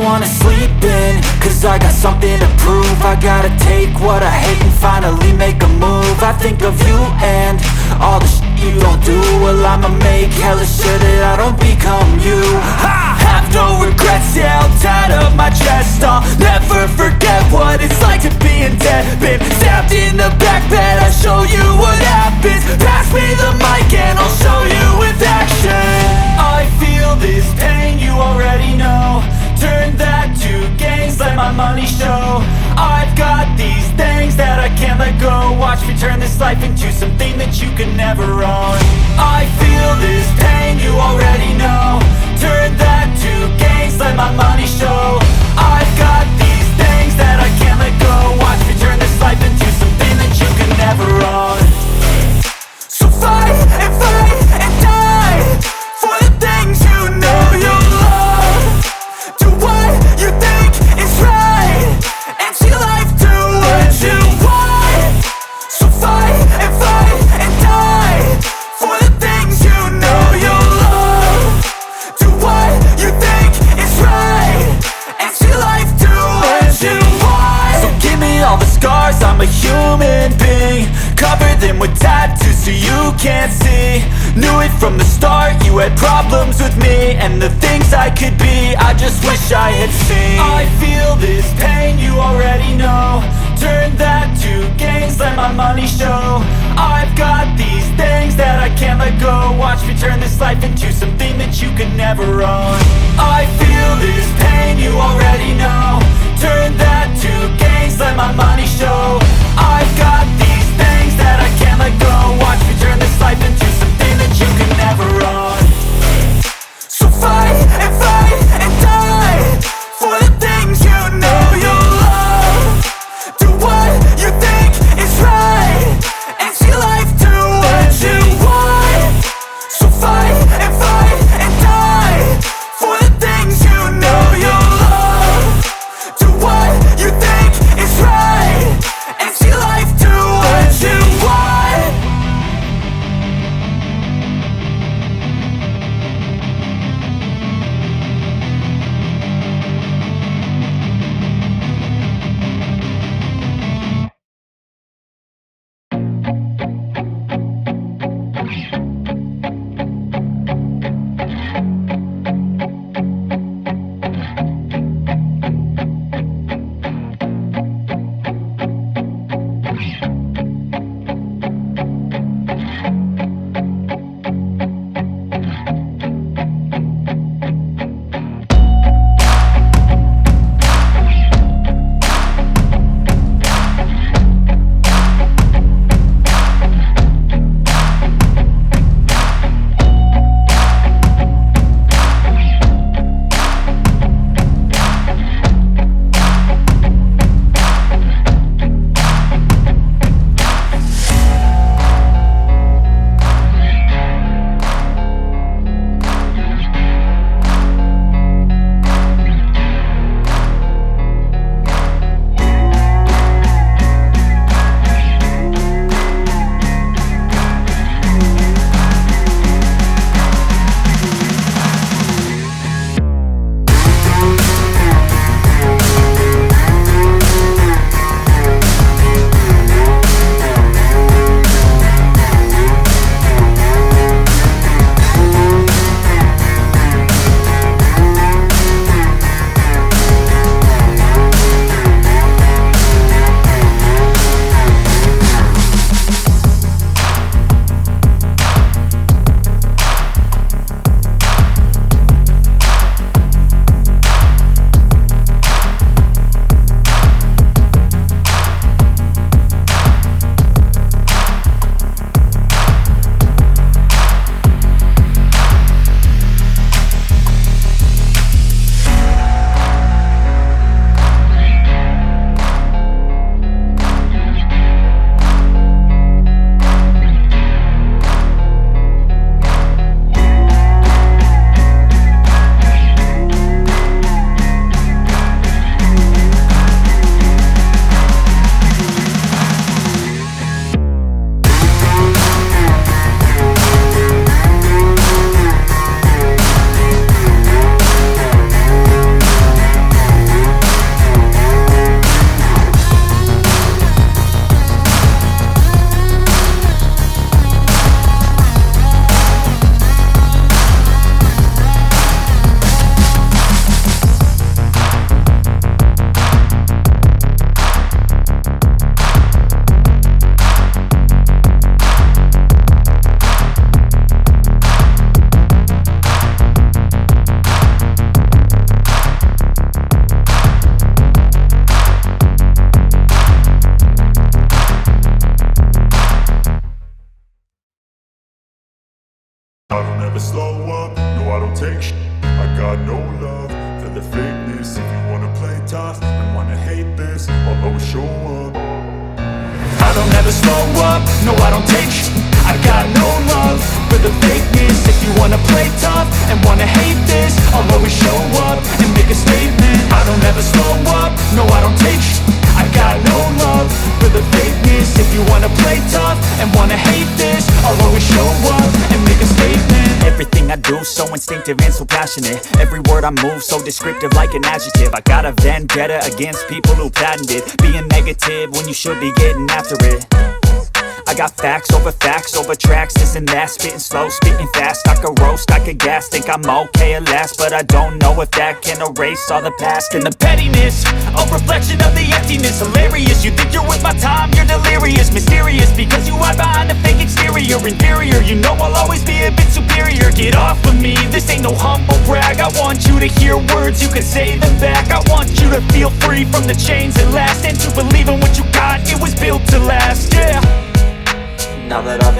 wanna sleep in, cause I got something to prove. I gotta take what I hate and finally make a move. I think of you and all the shit you don't do. Well, I'ma make hella sure that I don't become you. I have no regrets, yeah, I'll tie up my chest. I'll never forget what it's like to be in debt. Been stabbed in the back bed, I'll show you what happens. Pass me the mic and I'll show you with action. I feel this pain, you already know. Turn that to gains, let my money show. I've got these things that I can't let go. Watch me turn this life into something that you can never own. I feel this pain, you already know. Turn that to gains, let my money show. I've got these things that I can't let go. Watch me turn this life into something that you can never own. So fight and die for the things you know you love. Do what you think is right and see life do what you want. So fight and die for the things you know you love. Do what you think is right and see life do what you want. So give me all the scars, I'm a human being. Cover them with tattoos so you can't see. Knew it from the start, you had problems with me and the things I could be, I just wish I had seen. I feel this pain, you already know. Turn that to gains, let my money show. I've got these things that I can't let go. Watch me turn this life into something that you can never own. I feel this pain, you already know. Turn that to gains, let my money show. I've got these things that I can't let go. Watch me turn this life into something that you can never own. So fight and die for the things you know you love. Do what you think is right and see life do what you want. So fight and die for the things you never slow up, no I don't take shit. I got no love for the fakeness. If you wanna play tough and wanna hate this, I'll always show up. I don't ever slow up, no I don't take shit. I got no love for the fakeness. If you wanna play tough and wanna hate this, I'll always show up and make a statement. I don't ever slow up, no I don't take shit. I got no love for the fakeness. If you wanna play tough and wanna hate this, I'll always show up and make a statement. Everything I do so instinctive and so passionate. Every word I move so descriptive like an adjective. I got a vendetta against people who patented being negative when you should be getting after it. I got facts over tracks, this and that. Spitting slow, spitting fast. I could roast, I could gas. Think I'm okay at last, but I don't know if that can erase all the past. And the pettiness, a reflection of the emptiness. Hilarious, you think you're with my time, you're delirious. Mysterious, because you hide behind a fake exterior. Inferior, you know I'll always be a bit superior. Get off of me, this ain't no humble brag. I want you to hear words, you can say them back. I want you to feel free from the chains that last, and to believe in what you got, it was built to last, yeah. Now that I've